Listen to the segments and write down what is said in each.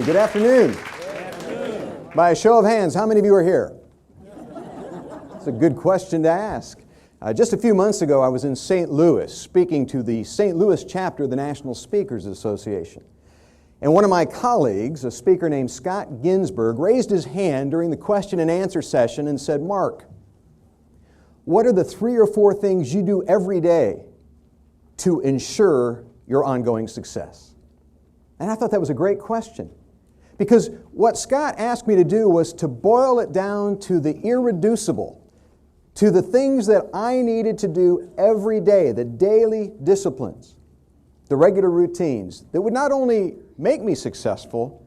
Good afternoon. By a show of hands, how many of you are here? It's a good question to ask. Just a few months ago, I was in St. Louis speaking to the St. Louis chapter of the National Speakers Association. And one of my colleagues, a speaker named Scott Ginsberg, raised his hand during the question and answer session and said, "Mark, what are the 3 or 4 things you do every day to ensure your ongoing success?" And I thought that was a great question. Because what Scott asked me to do was to boil it down to the irreducible, to the things that I needed to do every day, the daily disciplines, the regular routines that would not only make me successful,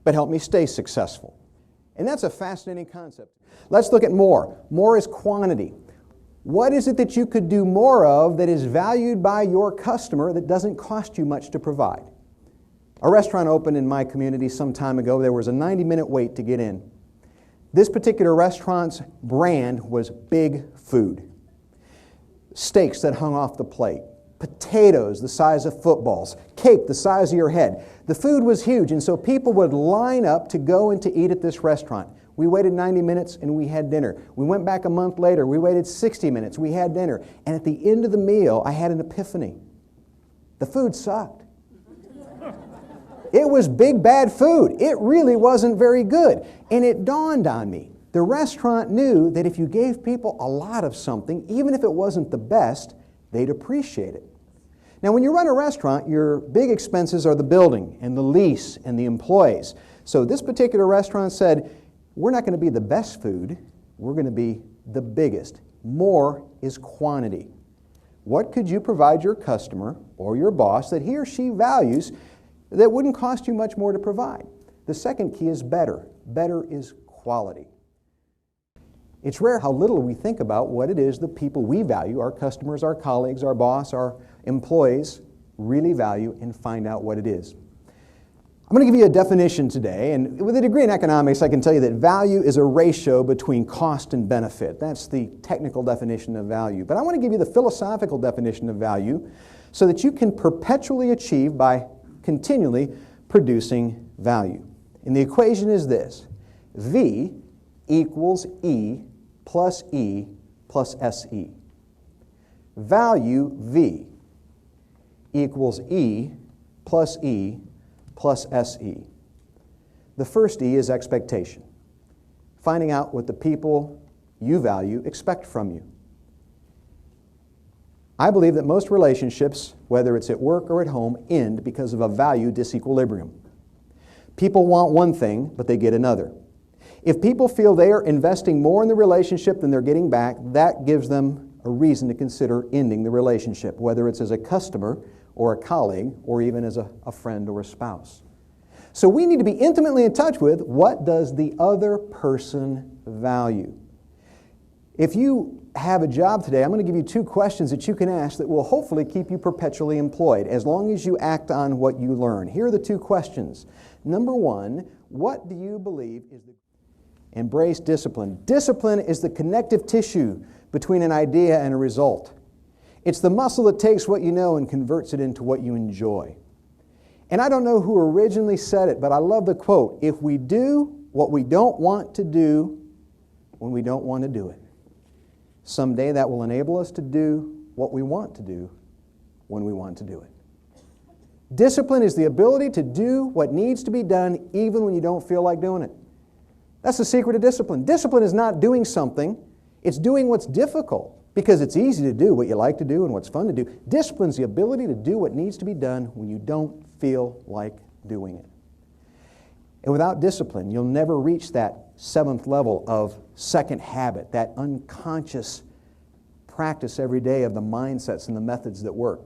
but help me stay successful. And that's a fascinating concept. Let's look at more. More is quantity. What is it that you could do more of that is valued by your customer that doesn't cost you much to provide? A restaurant opened in my community some time ago. There was a 90-minute wait to get in. This particular restaurant's brand was big food. Steaks that hung off the plate, potatoes the size of footballs, cake the size of your head. The food was huge, and so people would line up to go and to eat at this restaurant. We waited 90 minutes and we had dinner. We went back a month later. We waited 60 minutes. We had dinner. And at the end of the meal, I had an epiphany. The food sucked. It was big, bad food. It really wasn't very good. And it dawned on me. The restaurant knew that if you gave people a lot of something, even if it wasn't the best, they'd appreciate it. Now, when you run a restaurant, your big expenses are the building and the lease and the employees. So this particular restaurant said, we're not going to be the best food. We're going to be the biggest. More is quantity. What could you provide your customer or your boss that he or she values that wouldn't cost you much more to provide? The second key is better. Better is quality. It's rare how little we think about what it is the people we value, our customers, our colleagues, our boss, our employees, really value and find out what it is. I'm going to give you a definition today, and with a degree in economics, I can tell you that value is a ratio between cost and benefit. That's the technical definition of value. But I want to give you the philosophical definition of value so that you can perpetually achieve by continually producing value. And the equation is this: V equals E plus E plus SE. Value V equals E plus E plus SE. The first E is expectation. Finding out what the people you value expect from you. I believe that most relationships, whether it's at work or at home, end because of a value disequilibrium. People want one thing, but they get another. If people feel they are investing more in the relationship than they're getting back, that gives them a reason to consider ending the relationship, whether it's as a customer or a colleague or even as a friend or a spouse. So we need to be intimately in touch with what does the other person value. If you have a job today, I'm going to give you 2 questions that you can ask that will hopefully keep you perpetually employed as long as you act on what you learn. Here are the 2 questions. Number 1, what do you believe is the... Embrace discipline. Discipline is the connective tissue between an idea and a result. It's the muscle that takes what you know and converts it into what you enjoy. And I don't know who originally said it, but I love the quote, "If we do what we don't want to do when we don't want to do it, someday that will enable us to do what we want to do when we want to do it." Discipline is the ability to do what needs to be done even when you don't feel like doing it. That's the secret of discipline. Discipline is not doing something, it's doing what's difficult because it's easy to do what you like to do and what's fun to do. Discipline is the ability to do what needs to be done when you don't feel like doing it. And without discipline, you'll never reach that 7th level of second habit, that unconscious practice every day of the mindsets and the methods that work.